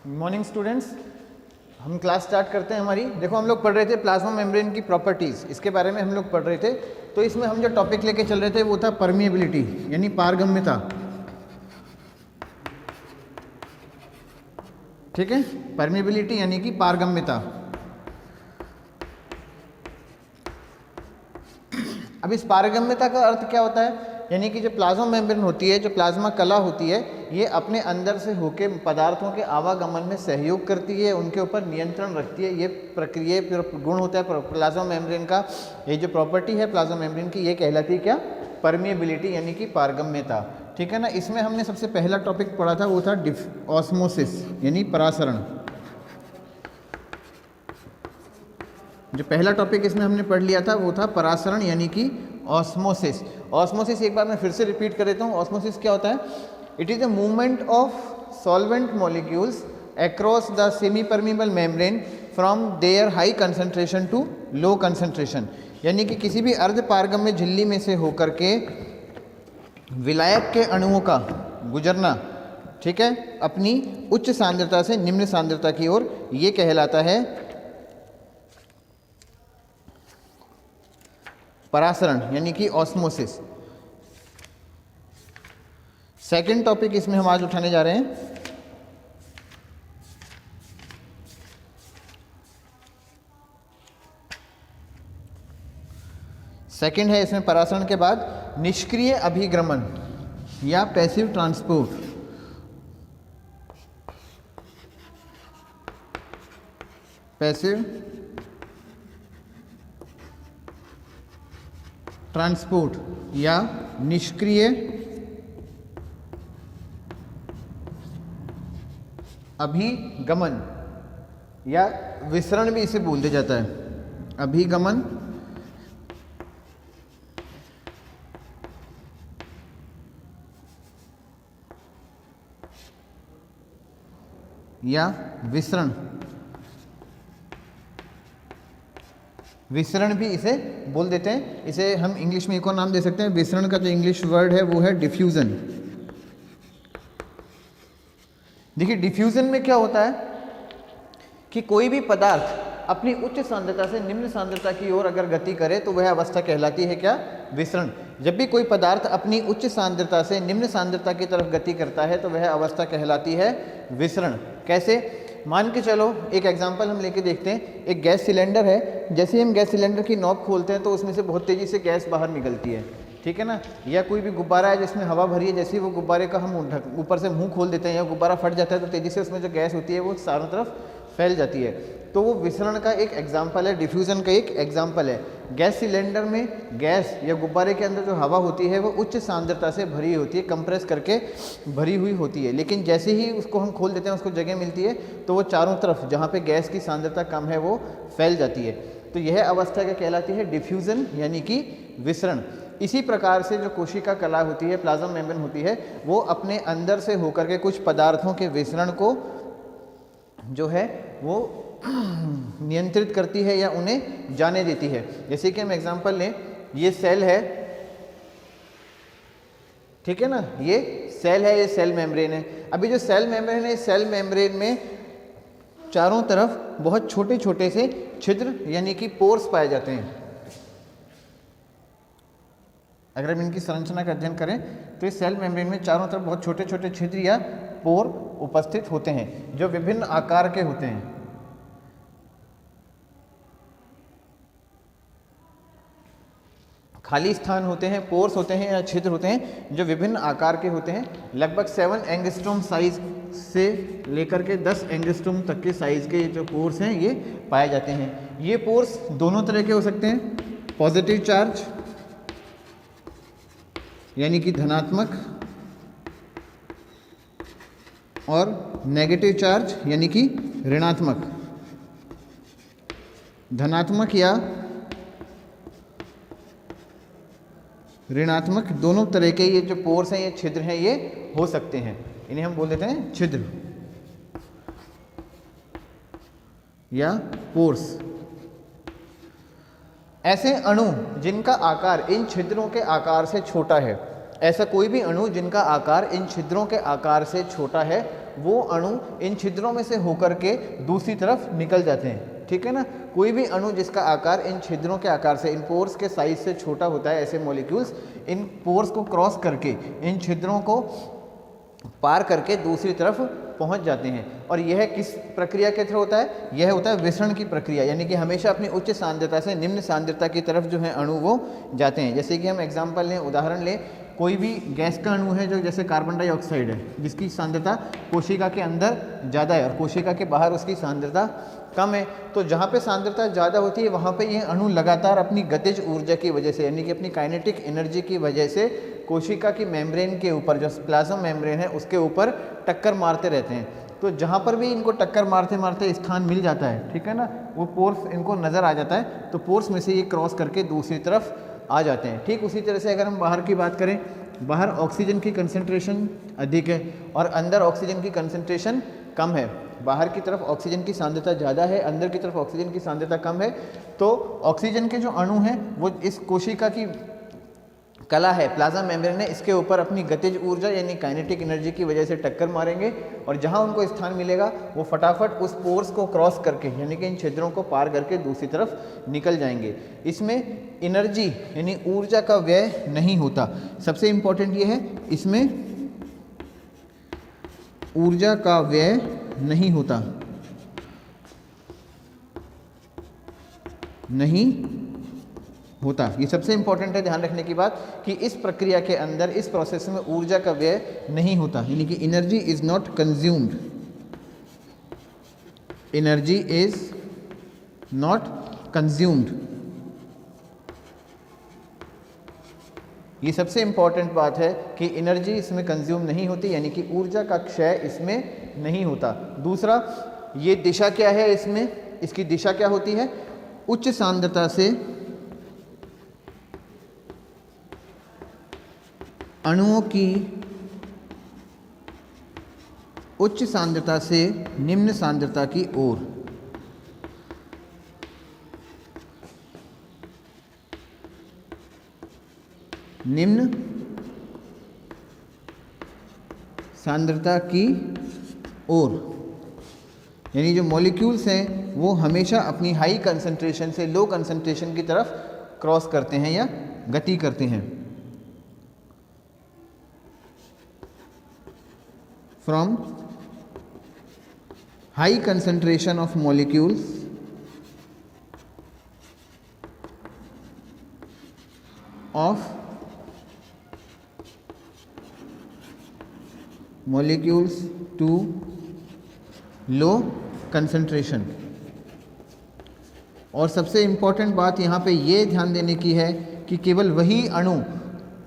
Morning students, हम class start करते हैं हमारी। देखो हम लोग पढ़ रहे थे प्लाज्मा मेम्ब्रेन की प्रॉपर्टीज़, इसके बारे में हम लोग पढ़ रहे थे। तो इसमें हम जो टॉपिक लेके चल रहे थे वो था परमिएबिलिटी यानी पारगम्यता। ठीक है, परमिएबिलिटी यानी कि पारगम्यता। अब इस पारगम्यता का अर्थ क्या होता है, यानी कि जो प्लाज्मा मेम्ब्रेन होती है, जो प्लाज्मा कला होती है, ये अपने अंदर से होके पदार्थों के आवागमन में सहयोग करती है, उनके ऊपर नियंत्रण रखती है। ये प्रक्रिया गुण होता है प्लाज्मा मेम्ब्रेन का। ये जो प्रॉपर्टी है प्लाज्मा मेम्ब्रेन की, ये कहलाती है क्या? परमिएबिलिटी यानी कि पारगम्यता। ठीक है ना। इसमें हमने सबसे पहला टॉपिक पढ़ा था वो था ऑस्मोसिस यानी परासरण। जो पहला टॉपिक इसमें हमने पढ़ लिया था वो था परासरण यानी कि ऑस्मोसिस। ऑस्मोसिस एक बार मैं फिर से रिपीट कर देता हूँ। ऑस्मोसिस क्या होता है? It is the movement of solvent molecules across the semi permeable membrane from their high concentration to low concentration. यानी कि किसी भी अर्ध पारगम्य झिल्ली में से होकर के विलायक के अणुओं का गुजरना, ठीक है, अपनी उच्च सांद्रता से निम्न सांद्रता की ओर, ये कहलाता है परासरण यानी कि ऑस्मोसिस। सेकंड टॉपिक इसमें हम आज उठाने जा रहे हैं सेकंड है इसमें परासरण के बाद निष्क्रिय अभिग्रमन या पैसिव ट्रांसपोर्ट। पैसिव ट्रांसपोर्ट या निष्क्रिय अभिगमन या विसरण भी इसे बोल दिया जाता है। अभिगमन या विसरण, विसरण भी इसे बोल देते हैं। इसे हम इंग्लिश में एक और नाम दे सकते हैं। विसरण का जो इंग्लिश वर्ड है वो है डिफ्यूजन। देखिए डिफ्यूजन में क्या होता है कि कोई भी पदार्थ अपनी उच्च सांद्रता से निम्न सांद्रता की ओर अगर गति करे तो वह अवस्था कहलाती है क्या? विसरण। जब भी कोई पदार्थ अपनी उच्च सांद्रता से निम्न सांद्रता की तरफ गति करता है तो वह अवस्था कहलाती है विसरण। कैसे? मान के चलो एक एग्जांपल हम लेके देखते हैं। एक गैस सिलेंडर है, जैसे ही हम गैस सिलेंडर की नॉब खोलते हैं तो उसमें से बहुत तेज़ी से गैस बाहर निकलती है, ठीक है ना। या कोई भी गुब्बारा है जिसमें हवा भरी है, जैसे ही वो गुब्बारे का हम ऊपर से मुंह खोल देते हैं या गुब्बारा फट जाता है तो तेज़ी से उसमें जो गैस होती है वो चारों तरफ फैल जाती है। तो वो विसरण का एक एग्जाम्पल है, डिफ्यूज़न का एक एग्जाम्पल है। गैस सिलेंडर में गैस या गुब्बारे के अंदर जो हवा होती है वो उच्च सांद्रता से भरी होती है, कंप्रेस करके भरी हुई होती है, लेकिन जैसे ही उसको हम खोल देते हैं, उसको जगह मिलती है तो वो चारों तरफ जहाँ पे गैस की सांद्रता कम है वो फैल जाती है। तो यह अवस्था क्या कहलाती है? डिफ्यूज़न यानी कि विसरण। इसी प्रकार से जो कोशिका कला होती है, प्लाज्मा मेम्ब्रेन होती है, वो अपने अंदर से होकर के कुछ पदार्थों के विसरण को जो है वो नियंत्रित करती है या उन्हें जाने देती है। जैसे कि हम एग्जांपल लें, ये सेल है, ठीक है ना, ये सेल है, ये सेल मेम्ब्रेन है। अभी जो सेल मेम्ब्रेन है, सेल मेम्ब्रेन में चारों तरफ बहुत छोटे छोटे से छिद्र यानी कि पोर्स पाए जाते हैं। अगर हम इनकी संरचना का अध्ययन करें तो इस सेल मेम्ब्रेन में चारों तरफ बहुत छोटे छोटे छिद्र या पोर उपस्थित होते हैं जो विभिन्न आकार के होते हैं। खाली स्थान होते हैं, पोर्स होते हैं या छिद्र होते हैं जो विभिन्न आकार के होते हैं। लगभग 7 एंगस्ट्रॉम साइज से लेकर के 10 एंगस्ट्रॉम तक के साइज के जो पोर्स हैं ये पाए जाते हैं। ये पोर्स दोनों तरह के हो सकते हैं, पॉजिटिव चार्ज यानी कि धनात्मक और नेगेटिव चार्ज यानी कि ऋणात्मक। धनात्मक या ऋणात्मक दोनों तरह के ये जो पोर्स हैं, ये छिद्र हैं, ये हो सकते हैं। इन्हें हम बोल देते हैं छिद्र या पोर्स। ऐसे अणु जिनका आकार इन छिद्रों के आकार से छोटा है, ऐसा कोई भी अणु जिनका आकार इन छिद्रों के आकार से छोटा है, वो अणु इन छिद्रों में से होकर के दूसरी तरफ निकल जाते हैं, ठीक है ना। कोई भी अणु जिसका आकार इन छिद्रों के आकार से, इन पोर्स के साइज से छोटा होता है, ऐसे मॉलिक्यूल्स इन पोर्स को क्रॉस करके, इन छिद्रों को पार करके दूसरी तरफ पहुंच जाते हैं। और यह किस प्रक्रिया के थ्रू होता है? यह होता है विसरण की प्रक्रिया, यानी कि हमेशा अपनी उच्च सांद्रता से निम्न सांद्रता की तरफ जो है अणु वो जाते हैं। जैसे कि हम एग्जांपल लें, उदाहरण लें, कोई भी गैस का अणु है जो जैसे कार्बन डाइऑक्साइड है, जिसकी सांद्रता कोशिका के अंदर ज़्यादा है और कोशिका के बाहर उसकी सांद्रता कम है, तो जहाँ पे सांद्रता ज़्यादा होती है वहाँ पे ये अणु लगातार अपनी गतिज ऊर्जा की वजह से, यानी कि अपनी काइनेटिक एनर्जी की वजह से कोशिका की मेम्ब्रेन के ऊपर, जो प्लाज्मा मेम्ब्रेन है उसके ऊपर टक्कर मारते रहते हैं। तो जहाँ पर भी इनको टक्कर मारते मारते स्थान मिल जाता है, ठीक है ना, वो पोर्स इनको नज़र आ जाता है, तो पोर्स में से ये क्रॉस करके दूसरी तरफ आ जाते हैं। ठीक उसी तरह से अगर हम बाहर की बात करें, बाहर ऑक्सीजन की कंसंट्रेशन अधिक है और अंदर ऑक्सीजन की कंसंट्रेशन कम है। बाहर की तरफ ऑक्सीजन की सांद्रता ज़्यादा है, अंदर की तरफ ऑक्सीजन की सांद्रता कम है। तो ऑक्सीजन के जो अणु हैं वो इस कोशिका की कला है, प्लाज्मा मेम्ब्रेन है, इसके ऊपर अपनी गतिज ऊर्जा यानी काइनेटिक एनर्जी की वजह से टक्कर मारेंगे और जहां उनको स्थान मिलेगा वो फटाफट उस पोर्स को क्रॉस करके, यानी कि इन छिद्रों को पार करके दूसरी तरफ निकल जाएंगे। इसमें एनर्जी यानी ऊर्जा का व्यय नहीं होता। सबसे इम्पोर्टेंट ये है, इसमें ऊर्जा का व्यय नहीं होता, नहीं होता। ये सबसे इंपॉर्टेंट है ध्यान रखने की बात कि इस प्रक्रिया के अंदर, इस प्रोसेस में ऊर्जा का व्यय नहीं होता, यानी कि energy is not consumed, energy is not consumed. ये सबसे इंपॉर्टेंट बात है कि एनर्जी इसमें कंज्यूम नहीं होती, यानी कि ऊर्जा का क्षय इसमें नहीं होता। दूसरा, ये दिशा क्या है, इसमें इसकी दिशा क्या होती है? उच्च सांद्रता से अणुओं की उच्च सांद्रता से निम्न सांद्रता की ओर। निम्न सांद्रता की ओर, यानी जो मॉलिक्यूल्स हैं वो हमेशा अपनी हाई कंसंट्रेशन से लो कंसंट्रेशन की तरफ क्रॉस करते हैं या गति करते हैं। From high concentration of molecules to low concentration। और सबसे इम्पॉर्टेंट बात यहाँ पे ये ध्यान देने की है कि केवल वही अणु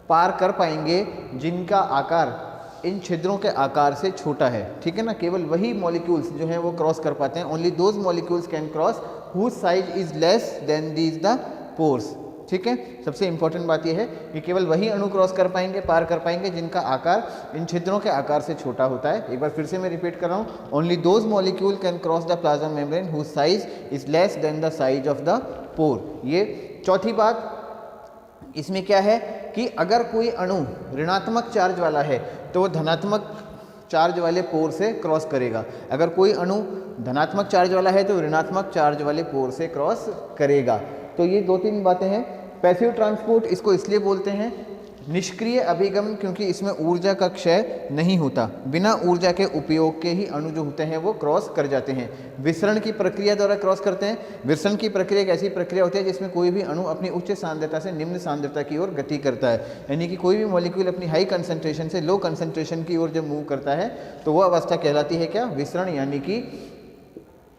पार कर पाएंगे जिनका आकार इन छिद्रों के आकार से छोटा है, ठीक है ना। केवल वही मॉलिक्यूल्स जो हैं वो क्रॉस कर पाते हैं। Only those molecules can cross whose size is less than these the pores, ठीक है। सबसे इंपॉर्टेंट बात यह है कि केवल वही अणु क्रॉस कर पाएंगे, पार कर पाएंगे जिनका आकार इन छिद्रों के आकार से छोटा होता है। एक बार फिर से मैं रिपीट कर रहा हूँ, only those molecule can cross the plasma membrane whose size is less than the size of the pore. ये चौथी बात इसमें क्या है कि अगर कोई अणु ऋणात्मक चार्ज वाला है तो वो धनात्मक चार्ज वाले पोर से क्रॉस करेगा। अगर कोई अणु धनात्मक चार्ज वाला है तो ऋणात्मक चार्ज वाले पोर से क्रॉस करेगा। तो ये दो तीन बातें हैं। पैसिव ट्रांसपोर्ट इसको इसलिए बोलते हैं निष्क्रिय अभिगम, क्योंकि इसमें ऊर्जा का क्षय नहीं होता। बिना ऊर्जा के उपयोग के ही अणु जो होते हैं वो क्रॉस कर जाते हैं। विसरण की प्रक्रिया द्वारा क्रॉस करते हैं। विसरण की प्रक्रिया एक ऐसी प्रक्रिया होती है जिसमें कोई भी अणु अपनी उच्च सांद्रता से निम्न सांद्रता की ओर गति करता है, यानी कि कोई भी मॉलिक्यूल अपनी हाई कंसंट्रेशन से लो कंसंट्रेशन की ओर जब मूव करता है तो वह अवस्था कहलाती है क्या? विसरण, यानी कि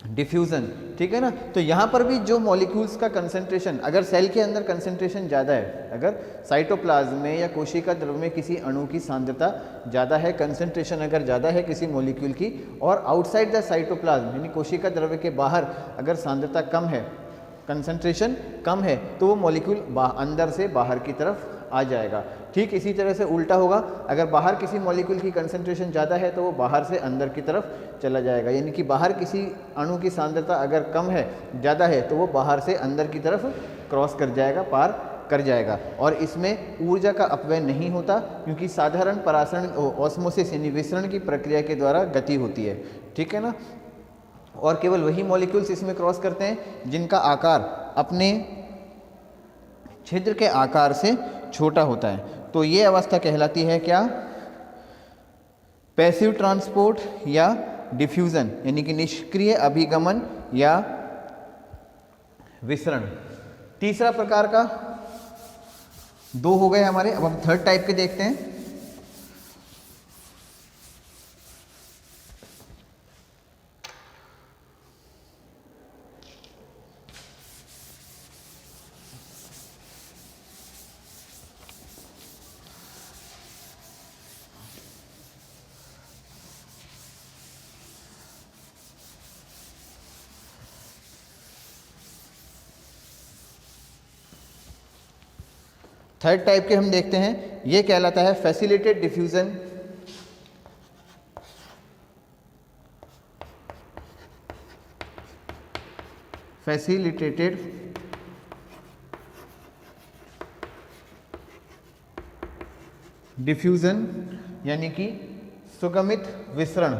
डिफ्यूज़न, ठीक है ना। तो यहाँ पर भी जो मॉलिक्यूल्स का कंसंट्रेशन, अगर सेल के अंदर कंसंट्रेशन ज़्यादा है, अगर साइटोप्लाज्म में या कोशिका द्रव्य में किसी अणु की सांद्रता ज़्यादा है, कंसंट्रेशन अगर ज़्यादा है किसी मॉलिक्यूल की, और आउटसाइड द साइटोप्लाज्म यानी कोशिका द्रव्य के बाहर अगर सांद्रता कम है, कंसंट्रेशन कम है, तो वो मॉलिक्यूल अंदर से बाहर की तरफ आ जाएगा। ठीक इसी तरह से उल्टा होगा, अगर बाहर किसी मॉलिक्यूल की कंसंट्रेशन ज़्यादा है तो वो बाहर से अंदर की तरफ चला जाएगा, यानी कि बाहर किसी अणु की सांद्रता अगर कम है, ज़्यादा है, तो वो बाहर से अंदर की तरफ क्रॉस कर जाएगा, पार कर जाएगा और इसमें ऊर्जा का अपव्यय नहीं होता, क्योंकि साधारण परासरण ऑस्मोसिस यानी विसरण की प्रक्रिया के द्वारा गति होती है। ठीक है ना। और केवल वही मॉलिक्यूल्स इसमें क्रॉस करते हैं जिनका आकार अपने छिद्र के आकार से छोटा होता है। तो ये अवस्था कहलाती है क्या? पैसिव ट्रांसपोर्ट या डिफ्यूजन, यानी कि निष्क्रिय अभिगमन या विसरण। तीसरा प्रकार का 2 हो गए हमारे। अब हम थर्ड टाइप के देखते हैं। थर्ड टाइप के हम देखते हैं, ये कहलाता है फैसिलिटेटेड डिफ्यूजन। फैसिलिटेटेड डिफ्यूजन यानी कि सुगमित विसरण।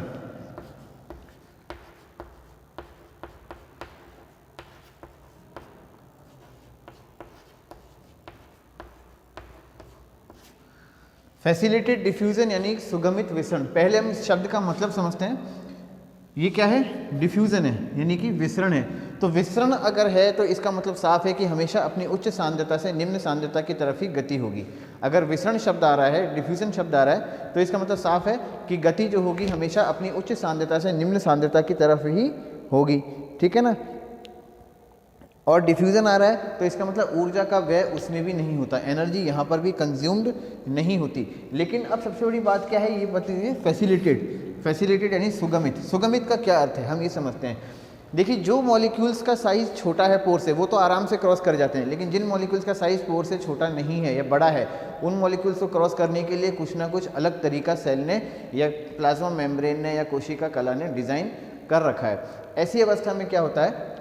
फैसिलिटेटेड डिफ्यूजन यानी सुगमित विसरण। पहले हम इस शब्द का मतलब समझते हैं। ये क्या है? डिफ्यूजन है, यानी कि विसरण है। तो विसरण अगर है तो इसका मतलब साफ है कि हमेशा अपनी उच्च सांद्रता से निम्न सांद्रता की तरफ ही गति होगी। अगर विसरण शब्द आ रहा है, डिफ्यूजन शब्द आ रहा है, तो इसका मतलब साफ है कि गति जो होगी हमेशा अपनी उच्च सांद्रता से निम्न सांद्रता की तरफ ही होगी। ठीक है ना। और डिफ्यूजन आ रहा है तो इसका मतलब ऊर्जा का व्यय उसमें भी नहीं होता, एनर्जी यहाँ पर भी कंज्यूम्ड नहीं होती। लेकिन अब सबसे बड़ी बात क्या है ये बताइए। फैसिलिटेटेड यानी सुगमित। सुगमित का क्या अर्थ है हम ये समझते हैं। देखिए, जो मॉलिक्यूल्स का साइज छोटा है पोर से वो तो आराम से क्रॉस कर जाते हैं, लेकिन जिन मॉलिक्यूल्स का साइज पोर से छोटा नहीं है या बड़ा है, उन मॉलिक्यूल्स को क्रॉस करने के लिए कुछ ना कुछ अलग तरीका सेल ने या प्लाज्मा मेम्ब्रेन ने या कोशिका कला ने डिज़ाइन कर रखा है। ऐसी अवस्था में क्या होता है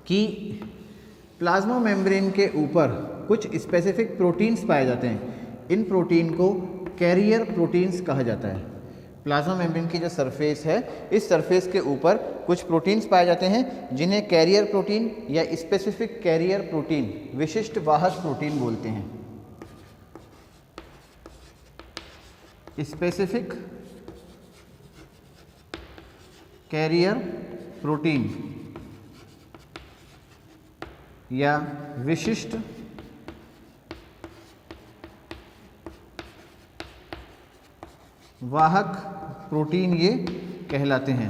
कि प्लाज्मा मेम्ब्रेन के ऊपर कुछ स्पेसिफिक प्रोटीन्स पाए जाते हैं। इन प्रोटीन को कैरियर प्रोटीन्स कहा जाता है। प्लाज्मा मेम्ब्रेन की जो सरफेस है, इस सरफेस के ऊपर कुछ प्रोटीन्स पाए जाते हैं जिन्हें कैरियर प्रोटीन या स्पेसिफिक कैरियर प्रोटीन, विशिष्ट वाहक प्रोटीन बोलते हैं। स्पेसिफिक कैरियर प्रोटीन या विशिष्ट वाहक प्रोटीन ये कहलाते हैं।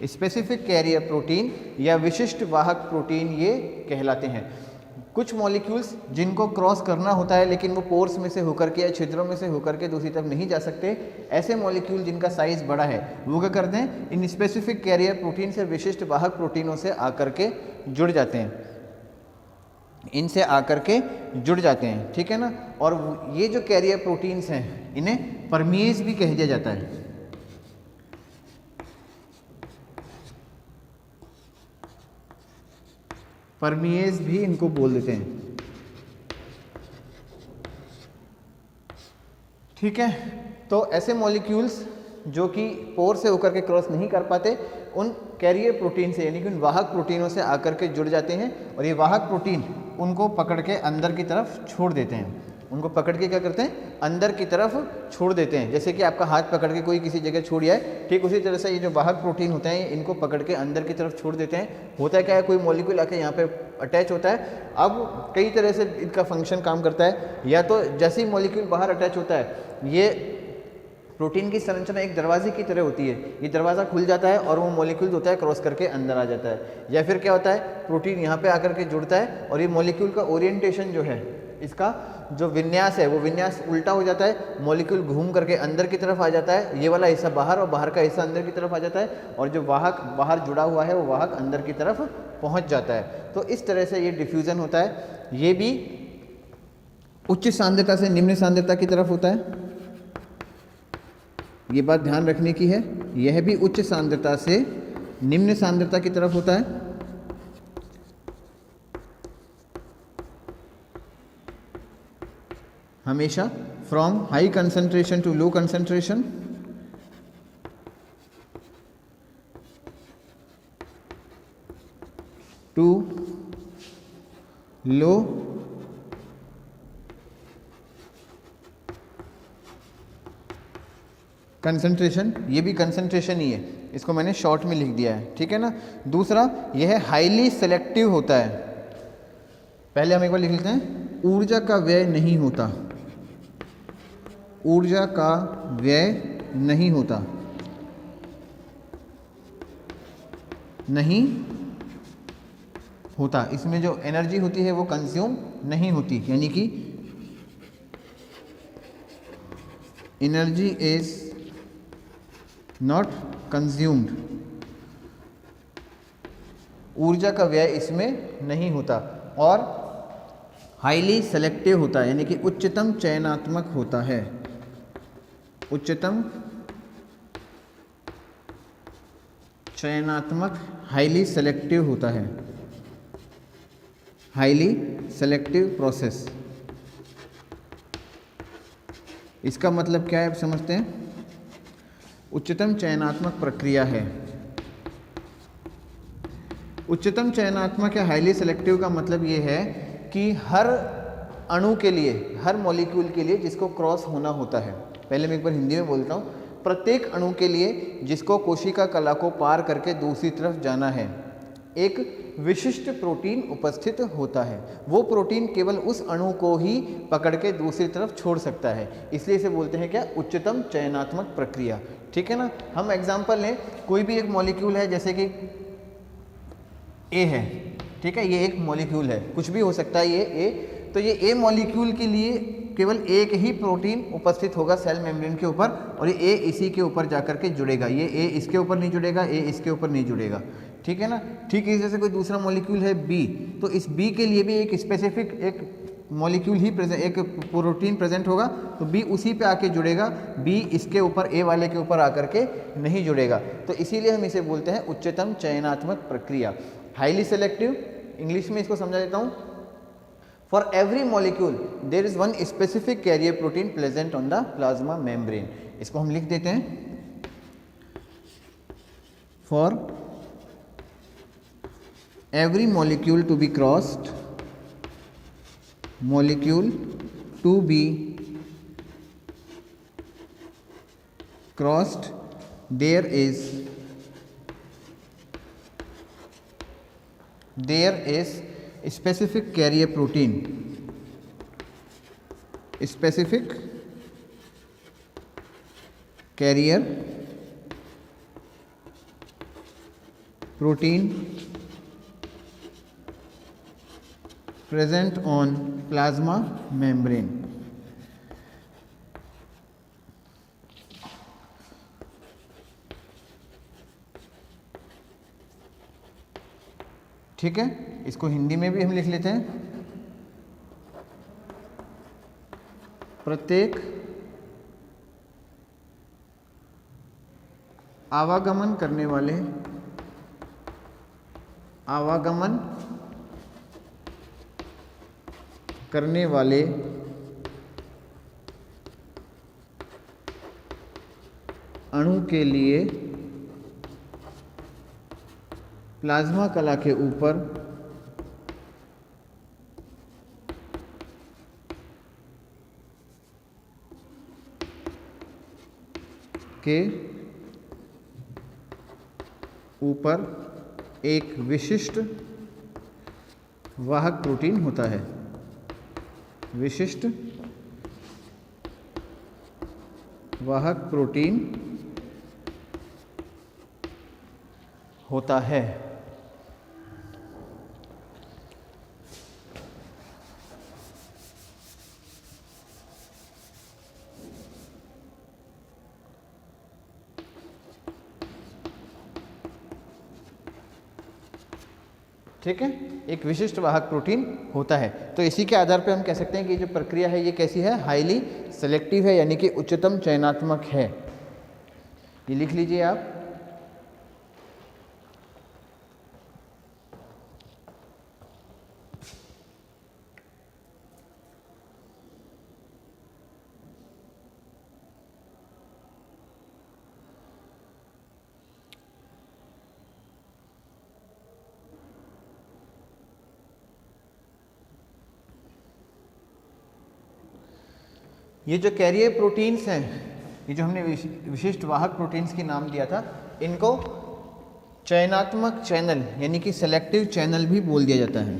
स्पेसिफिक कैरियर प्रोटीन या विशिष्ट वाहक प्रोटीन ये कहलाते हैं। कुछ मॉलिक्यूल्स जिनको क्रॉस करना होता है लेकिन वो पोर्स में से होकर के या छिद्रों में से होकर के दूसरी तरफ नहीं जा सकते, ऐसे मॉलिक्यूल जिनका साइज बड़ा है वो क्या करते हैं, इन स्पेसिफिक कैरियर प्रोटीन से विशिष्ट वाहक प्रोटीनों से आकर के जुड़ जाते हैं, इनसे आकर के जुड़ जाते हैं। ठीक है ना। और ये जो कैरियर प्रोटीन्स हैं इन्हें परमीएज भी कह दिया जाता है। परमीएज भी इनको बोल देते हैं। ठीक है। तो ऐसे मॉलिक्यूल्स जो कि पोर से होकर के क्रॉस नहीं कर पाते, उन कैरियर प्रोटीन से यानी कि उन वाहक प्रोटीनों से आकर के जुड़ जाते हैं और ये वाहक प्रोटीन उनको पकड़ के अंदर की तरफ छोड़ देते हैं। उनको पकड़ के क्या करते हैं, अंदर की तरफ छोड़ देते हैं। जैसे कि आपका हाथ पकड़ के कोई किसी जगह छोड़ जाए, ठीक उसी तरह से ये जो वाहक प्रोटीन होते हैं इनको पकड़ के अंदर की तरफ छोड़ देते हैं। होता क्या है, कोई मॉलिक्यूल आके यहाँ पे अटैच होता है। अब कई तरह से इनका फंक्शन काम करता है। या तो जैसे ही मॉलिक्यूल बाहर अटैच होता है, ये प्रोटीन की संरचना एक दरवाजे की तरह होती है, ये दरवाज़ा खुल जाता है और वो मॉलिक्यूल होता है क्रॉस करके अंदर आ जाता है। या फिर क्या होता है, प्रोटीन यहाँ पे आकर के जुड़ता है और ये मॉलिक्यूल का ओरिएंटेशन जो है, इसका जो विन्यास है वो विन्यास उल्टा हो जाता है। मॉलिक्यूल घूम करके अंदर की तरफ आ जाता है, ये वाला हिस्सा बाहर और बाहर का हिस्सा अंदर की तरफ आ जाता है, और जो वाहक बाहर जुड़ा हुआ है वो वाहक अंदर की तरफ पहुँच जाता है। तो इस तरह से ये डिफ्यूज़न होता है। ये भी उच्च सांद्रता से निम्न सांद्रता की तरफ होता है, ये बात ध्यान रखने की है। यह भी उच्च सांद्रता से निम्न सांद्रता की तरफ होता है। हमेशा from high concentration to low concentration, to low concentration, ये भी कंसंट्रेशन ही है, इसको मैंने शॉर्ट में लिख दिया है, ठीक है ना। दूसरा यह है हाईली सेलेक्टिव होता है। पहले हम एक बार लिख लेते हैं, ऊर्जा का व्यय नहीं होता, ऊर्जा का व्यय नहीं होता, नहीं होता, इसमें जो एनर्जी होती है वो कंज्यूम नहीं होती, यानी कि एनर्जी इज नॉट कंज्यूम्ड, ऊर्जा का व्यय इसमें नहीं होता। और हाईली सेलेक्टिव होता है, यानी कि उच्चतम चयनात्मक होता है, उच्चतम चयनात्मक, हाईली सेलेक्टिव होता है, हाईली सेलेक्टिव प्रोसेस। इसका मतलब क्या है, आप समझते हैं, उच्चतम चयनात्मक प्रक्रिया है। उच्चतम चयनात्मक या हाईली सेलेक्टिव का मतलब ये है कि हर अणु के लिए, हर मॉलिक्यूल के लिए जिसको क्रॉस होना होता है, पहले मैं एक बार हिंदी में बोलता हूँ, प्रत्येक अणु के लिए जिसको कोशिका कला को पार करके दूसरी तरफ जाना है, एक विशिष्ट प्रोटीन उपस्थित होता है। वो प्रोटीन केवल उस अणु को ही पकड़ के दूसरी तरफ छोड़ सकता है, इसलिए इसे बोलते हैं क्या, उच्चतम चयनात्मक प्रक्रिया, ठीक है ना। हम एग्जांपल लें, कोई भी एक मॉलिक्यूल है, जैसे कि ए है, ठीक है, ये एक मॉलिक्यूल है, कुछ भी हो सकता है ये ए, तो ये ए मॉलिक्यूल के लिए केवल एक ही प्रोटीन उपस्थित होगा सेल मेम्ब्रेन के ऊपर, और ये ए इसी के ऊपर जाकर के जुड़ेगा, ये ए इसके ऊपर नहीं जुड़ेगा, ए इसके ऊपर नहीं जुड़ेगा, ठीक है ना। ठीक है, जैसे कोई दूसरा मॉलिक्यूल है बी, तो इस बी के लिए भी एक स्पेसिफिक एक मॉलिक्यूल ही प्रेजेंट, एक प्रोटीन प्रेजेंट होगा, तो बी उसी पे आके जुड़ेगा, बी इसके ऊपर ए वाले के ऊपर आकर के नहीं जुड़ेगा, तो इसीलिए हम इसे बोलते हैं उच्चतम चयनात्मक प्रक्रिया, हाईली सेलेक्टिव। इंग्लिश में इसको समझा देता हूँ, for every molecule there is one specific carrier protein present on the plasma membrane. इसको हम लिख देते हैं, for every molecule to be crossed, molecule to be crossed there is specific carrier protein, specific carrier protein present on plasma membrane। ठीक है, इसको हिंदी में भी हम लिख लेते हैं, प्रत्येक आवागमन करने वाले, आवागमन करने वाले अणु के लिए प्लाज्मा कला के ऊपर एक विशिष्ट वाहक प्रोटीन होता है, विशिष्ट वाहक प्रोटीन होता है। ठीक है, एक विशिष्ट वाहक प्रोटीन होता है। तो इसी के आधार पर हम कह सकते हैं कि जो प्रक्रिया है ये कैसी है, हाईली सेलेक्टिव है, यानी कि उच्चतम चयनात्मक है। ये लिख लीजिए आप। ये जो कैरियर प्रोटीन्स हैं, ये जो हमने विशिष्ट वाहक प्रोटीन्स की नाम दिया था, इनको चयनात्मक चैनल यानी कि सेलेक्टिव चैनल भी बोल दिया जाता है।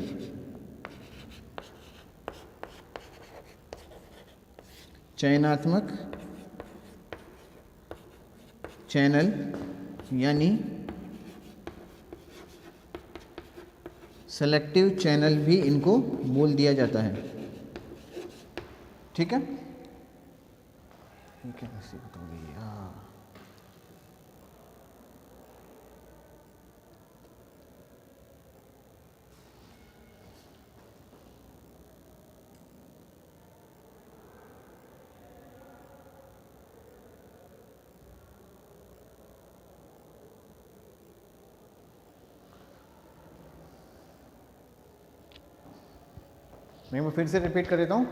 चयनात्मक चैनल यानी सेलेक्टिव चैनल भी इनको बोल दिया जाता है। ठीक है, ठीक है, मैं फिर से रिपीट कर देता हूँ।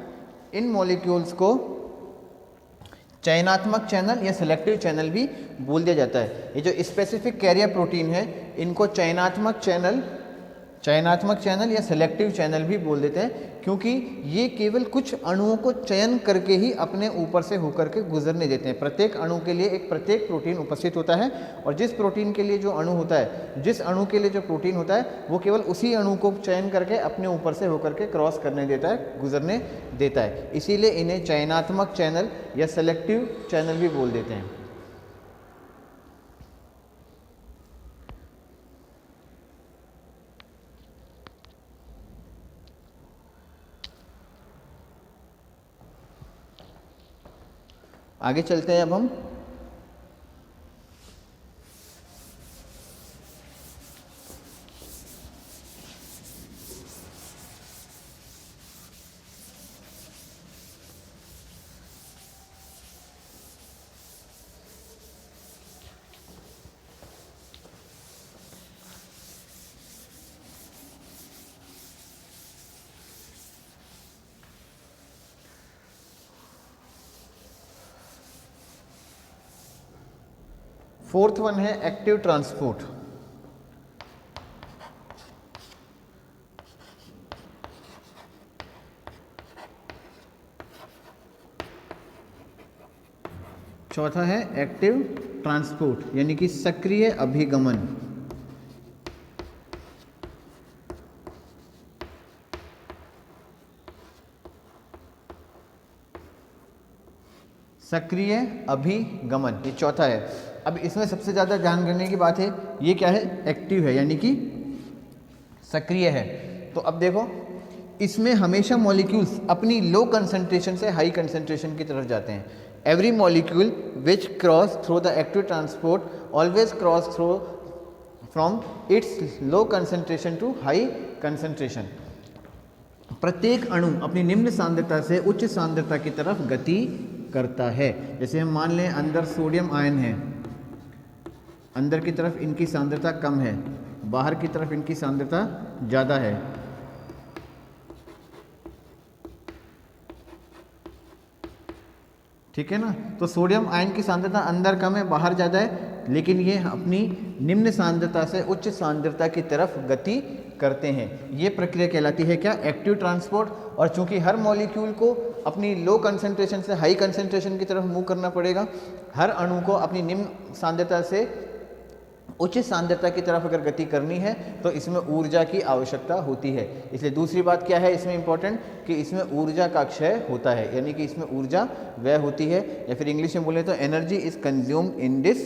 इन मॉलिक्यूल्स को चयनात्मक चैनल या सेलेक्टिव चैनल भी बोल दिया जाता है। ये जो स्पेसिफिक कैरियर प्रोटीन है, इनको चयनात्मक चैनल या सेलेक्टिव चैनल भी बोल देते हैं, क्योंकि ये केवल कुछ अणुओं को चयन करके ही अपने ऊपर से होकर के गुजरने देते हैं। प्रत्येक अणु के लिए एक प्रत्येक प्रोटीन उपस्थित होता है, और जिस प्रोटीन के लिए जो अणु होता है, जिस अणु के लिए जो प्रोटीन होता है, वो केवल उसी अणु को चयन करके अपने ऊपर से होकर के क्रॉस करने देता है, गुजरने देता है। इसीलिए इन्हें चयनात्मक चैनल या सेलेक्टिव चैनल भी बोल देते हैं। आगे चलते हैं अब हम। फोर्थ वन है एक्टिव ट्रांसपोर्ट। चौथा है एक्टिव ट्रांसपोर्ट यानी कि सक्रिय अभिगमन। सक्रिय अभिगमन, ये चौथा है। अब इसमें सबसे ज़्यादा ध्यान करने की बात है, ये क्या है, एक्टिव है यानी कि सक्रिय है। तो अब देखो, इसमें हमेशा मॉलिक्यूल्स अपनी लो कंसंट्रेशन से हाई कंसंट्रेशन की तरफ जाते हैं। Every molecule which cross through the active transport always cross through from its low concentration to high concentration. प्रत्येक अणु अपनी निम्न सांद्रता से उच्च सांद्रता की तरफ गति करता है। जैसे हम मान लें अंदर सोडियम आयन है, अंदर की तरफ इनकी सांद्रता कम है, बाहर की तरफ इनकी सांद्रता ज़्यादा है। ठीक है ना, तो सोडियम आयन की सांद्रता अंदर कम है, बाहर ज़्यादा है, लेकिन ये अपनी निम्न सांद्रता से उच्च सांद्रता की तरफ गति करते हैं। ये प्रक्रिया कहलाती है क्या, एक्टिव ट्रांसपोर्ट। और चूंकि हर मॉलिक्यूल को अपनी लो कंसंट्रेशन से हाई कंसंट्रेशन की तरफ मूव करना पड़ेगा, हर अणु को अपनी निम्न सांद्रता से उच्च सांद्रता की तरफ अगर गति करनी है तो इसमें ऊर्जा की आवश्यकता होती है। इसलिए दूसरी बात क्या है इसमें इंपॉर्टेंट, कि इसमें ऊर्जा का क्षय होता है, यानी कि इसमें ऊर्जा व्यय होती है, या फिर इंग्लिश में बोले तो energy is consumed in this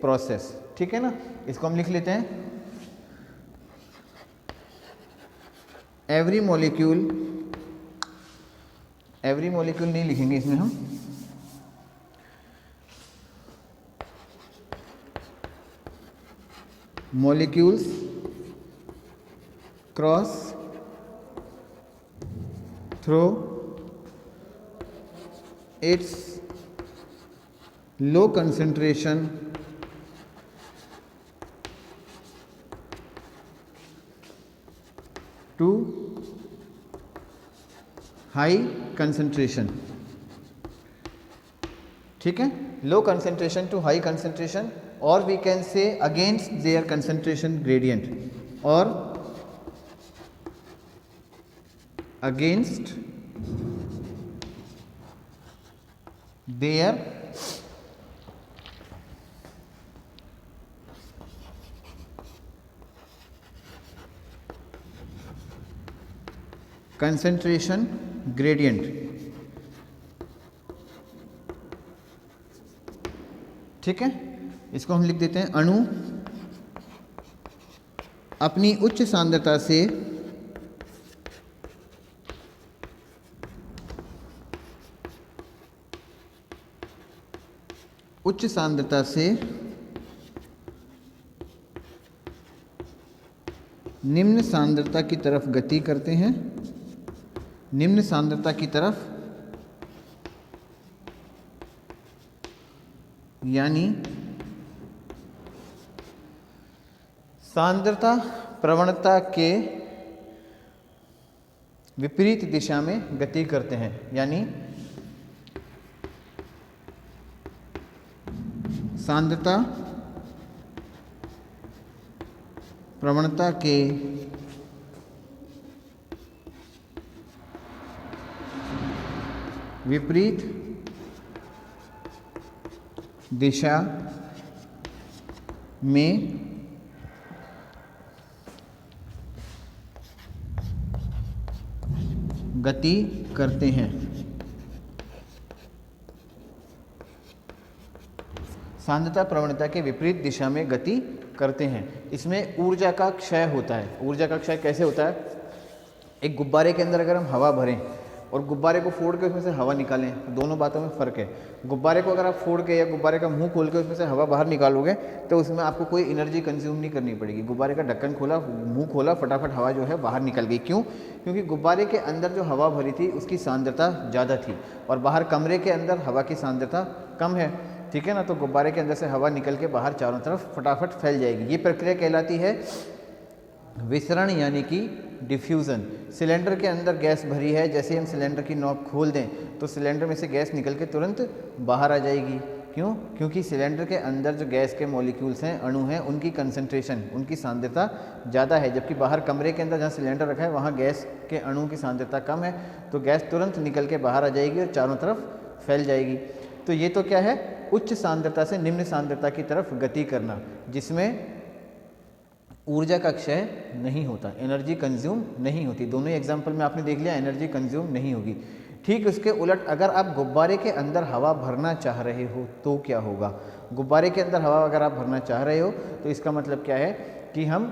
process. ठीक है ना, इसको हम लिख लेते हैं। एवरी मॉलिक्यूल नहीं लिखेंगे इसमें हम, molecules cross through its low concentration to high concentration। ठीक है, low concentration to high concentration, और we can say against their concentration gradient, और अगेंस्ट देयर कंसंट्रेशन ग्रेडियंट। ठीक है, इसको हम लिख देते हैं अणु अपनी उच्च सांद्रता से निम्न सांद्रता की तरफ गति करते हैं, निम्न सांद्रता की तरफ, यानी सांद्रता प्रवणता के विपरीत दिशा में गति करते हैं, यानी सांद्रता प्रवणता के विपरीत दिशा में गति करते हैं। सांद्रता प्रवणता के विपरीत दिशा में गति करते हैं। इसमें ऊर्जा का क्षय होता है। ऊर्जा का क्षय कैसे होता है? एक गुब्बारे के अंदर अगर हम हवा भरें और गुब्बारे को फोड़ के उसमें से हवा निकालें, दोनों बातों में फ़र्क है। गुब्बारे को अगर आप फोड़ के या गुब्बारे का मुंह खोल के उसमें से हवा बाहर निकालोगे तो उसमें आपको कोई एनर्जी कंज्यूम नहीं करनी पड़ेगी। गुब्बारे का ढक्कन खोला, मुंह खोला, फटाफट हवा जो है बाहर निकल गई। क्यों? क्योंकि गुब्बारे के अंदर जो हवा भरी थी उसकी सांद्रता ज़्यादा थी और बाहर कमरे के अंदर हवा की सांद्रता कम है। ठीक है ना, तो गुब्बारे के अंदर से हवा निकल के बाहर चारों तरफ फटाफट फैल जाएगी। ये प्रक्रिया कहलाती है विसरण, यानी कि डिफ्यूज़न। सिलेंडर के अंदर गैस भरी है, जैसे हम सिलेंडर की नॉब खोल दें तो सिलेंडर में से गैस निकल के तुरंत बाहर आ जाएगी। क्यों? क्योंकि सिलेंडर के अंदर जो गैस के मॉलिक्यूल्स हैं, अणु हैं, उनकी कंसंट्रेशन, उनकी सांद्रता ज़्यादा है, जबकि बाहर कमरे के अंदर जहाँ सिलेंडर रखा है वहाँ गैस के अणु की सांद्रता कम है, तो गैस तुरंत निकल के बाहर आ जाएगी और चारों तरफ फैल जाएगी। तो ये तो क्या है? उच्च सांद्रता से निम्न सांद्रता की तरफ गति करना, जिसमें ऊर्जा का क्षय नहीं होता, एनर्जी कंज्यूम नहीं होती। दोनों ही एग्जाम्पल में आपने देख लिया, एनर्जी कंज्यूम नहीं होगी। ठीक उसके उलट अगर आप गुब्बारे के अंदर हवा भरना चाह रहे हो तो क्या होगा? गुब्बारे के अंदर हवा अगर आप भरना चाह रहे हो तो इसका मतलब क्या है कि हम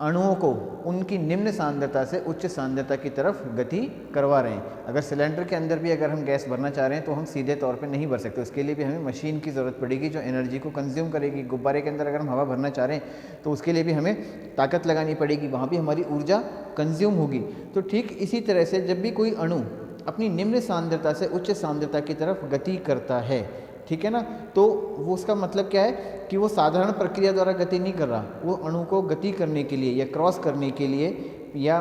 अणुओं को उनकी निम्न सांद्रता से उच्च सांद्रता की तरफ गति करवा रहे हैं। अगर सिलेंडर के अंदर भी अगर हम गैस भरना चाह रहे हैं तो हम सीधे तौर पे नहीं भर सकते, उसके लिए भी हमें मशीन की ज़रूरत पड़ेगी जो एनर्जी को कंज्यूम करेगी। गुब्बारे के अंदर अगर हम हवा भरना चाह रहे हैं तो उसके लिए भी हमें ताकत लगानी पड़ेगी, वहाँ भी हमारी ऊर्जा कंज्यूम होगी। तो ठीक इसी तरह से जब भी कोई अणु अपनी निम्न सांद्रता से उच्च सांद्रता की तरफ गति करता है, ठीक है ना, तो वो उसका मतलब क्या है कि वो साधारण प्रक्रिया द्वारा गति नहीं कर रहा, वो अणु को गति करने के लिए या क्रॉस करने के लिए या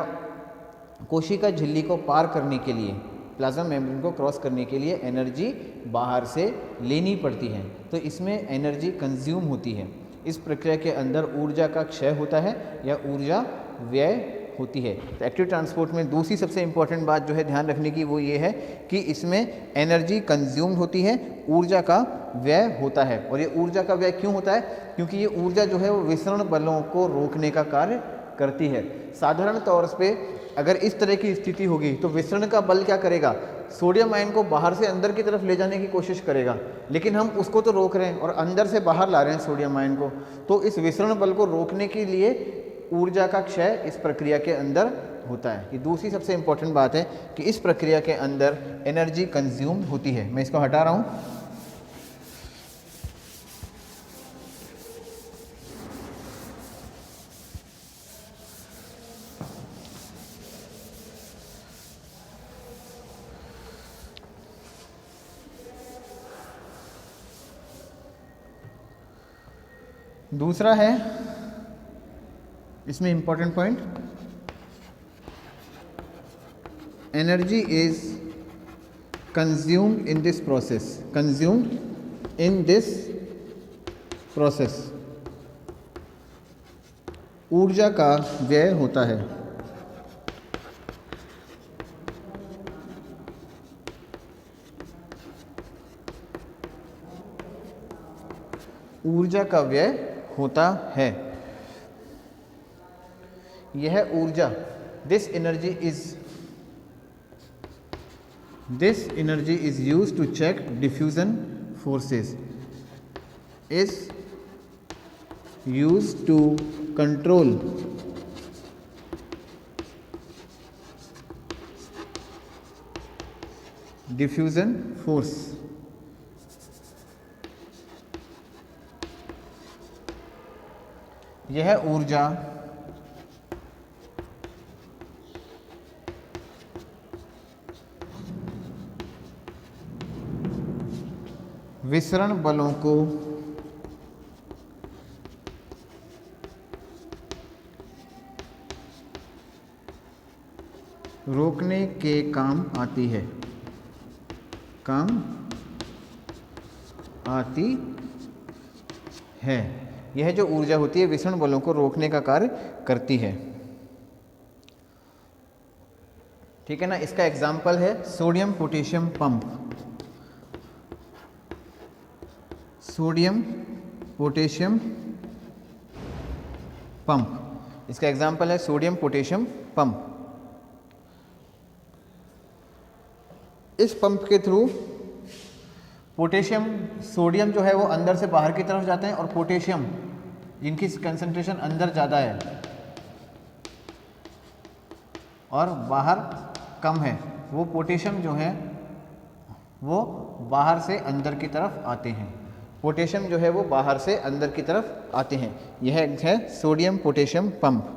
कोशिका झिल्ली को पार करने के लिए, प्लाज्मा मेम्ब्रेन को क्रॉस करने के लिए एनर्जी बाहर से लेनी पड़ती है। तो इसमें एनर्जी कंज्यूम होती है। इस प्रक्रिया के अंदर ऊर्जा का क्षय होता है या ऊर्जा व्यय होती है। तो एक्टिव ट्रांसपोर्ट में दूसरी सबसे इंपॉर्टेंट बात जो है ध्यान रखने की वो ये है कि इसमें एनर्जी कंज्यूम होती है, ऊर्जा का व्यय होता है। और ये ऊर्जा का व्यय क्यों होता है? क्योंकि ये ऊर्जा जो है वो विसरण बलों को रोकने का कार्य करती है। साधारण तौर पे अगर इस तरह की स्थिति होगी तो विसरण का बल क्या करेगा? सोडियम आयन को बाहर से अंदर की तरफ ले जाने की कोशिश करेगा, लेकिन हम उसको तो रोक रहे हैं और अंदर से बाहर ला रहे हैं सोडियम आयन को। तो इस विसरण बल को रोकने के लिए ऊर्जा का क्षय इस प्रक्रिया के अंदर होता है। ये दूसरी सबसे इंपॉर्टेंट बात है कि इस प्रक्रिया के अंदर एनर्जी कंज्यूम होती है। मैं इसको हटा रहा हूँ। दूसरा है इसमें important point, energy is consumed in this process, consumed in this process, ऊर्जा का व्यय होता है। ऊर्जा का व्यय होता है। यह ऊर्जा, this energy is used to check diffusion forces, is used to control diffusion force. यह ऊर्जा विसरण बलों को रोकने के काम आती है, यह जो ऊर्जा होती है विसरण बलों को रोकने का कार्य करती है। ठीक है ना। इसका एग्जाम्पल है sodium potassium pump. Sodium potassium pump, इसका एग्जाम्पल है सोडियम पोटेशियम पंप। इस पंप के थ्रू पोटेशियम, सोडियम जो है वो अंदर से बाहर की तरफ जाते हैं और पोटेशियम जिनकी कंसंट्रेशन अंदर ज़्यादा है और बाहर कम है, वो पोटेशियम जो है वो बाहर से अंदर की तरफ आते हैं। पोटेशियम जो है वो बाहर से अंदर की तरफ आते हैं। यह है सोडियम पोटेशियम पंप।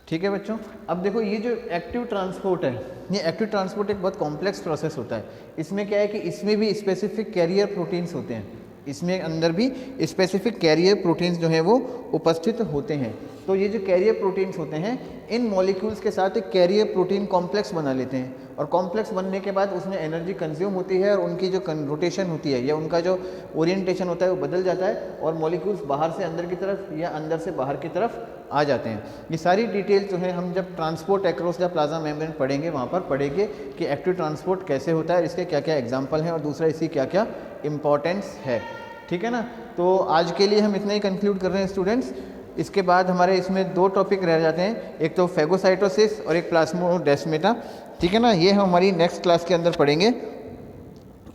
ठीक है बच्चों। अब देखो ये जो एक्टिव ट्रांसपोर्ट है, ये एक्टिव ट्रांसपोर्ट एक बहुत कॉम्प्लेक्स प्रोसेस होता है। इसमें क्या है कि इसमें भी स्पेसिफिक कैरियर प्रोटीन्स होते हैं, इसमें अंदर भी स्पेसिफिक कैरियर प्रोटीन्स जो हैं वो उपस्थित होते हैं। तो ये जो कैरियर प्रोटीन्स होते हैं इन मॉलिक्यूल्स के साथ एक कैरियर प्रोटीन कॉम्प्लेक्स बना लेते हैं और कॉम्प्लेक्स बनने के बाद उसमें एनर्जी कंज्यूम होती है और उनकी जो रोटेशन होती है या उनका जो ओरिएंटेशन होता है वो बदल जाता है और मॉलिक्यूल्स बाहर से अंदर की तरफ या अंदर से बाहर की तरफ आ जाते हैं। ये सारी डिटेल्स जो है हम जब transport across the plasma membrane पढ़ेंगे वहाँ पर पढ़ेंगे कि एक्टिव ट्रांसपोर्ट कैसे होता है, इसके क्या क्या एग्जाम्पल हैं और दूसरा इसकी क्या क्या इम्पॉर्टेंस है। ठीक है ना। तो आज के लिए हम इतना ही कंक्लूड कर रहे हैं स्टूडेंट्स। इसके बाद हमारे इसमें दो टॉपिक रह जाते हैं, एक तो फेगोसाइटोसिस और एक प्लाज्मोडेस्माटा। ठीक है ना। ये हम हमारी नेक्स्ट क्लास के अंदर पढ़ेंगे।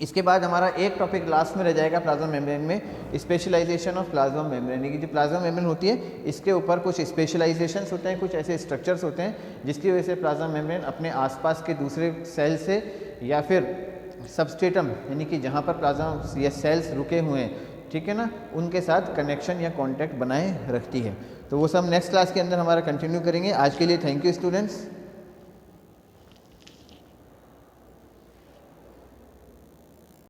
इसके बाद हमारा एक टॉपिक लास्ट में रह जाएगा प्लाज्मा मेम्ब्रेन में, स्पेशलाइजेशन ऑफ प्लाज्मा मेम्ब्रेन। की जो प्लाज्मा मेम्ब्रेन होती है इसके ऊपर कुछ स्पेशलाइजेशंस होते हैं, कुछ ऐसे स्ट्रक्चर्स होते हैं जिसकी वजह से प्लाज्मा मेम्ब्रेन अपने आसपास के दूसरे सेल से या फिर सबस्ट्रेटम यानी कि जहाँ पर प्लाज्मा या सेल्स रुके हुए हैं, ठीक है ना, उनके साथ कनेक्शन या कांटेक्ट बनाए रखती है। तो वो सब नेक्स्ट क्लास के अंदर हमारा कंटिन्यू करेंगे। आज के लिए थैंक यू स्टूडेंट्स।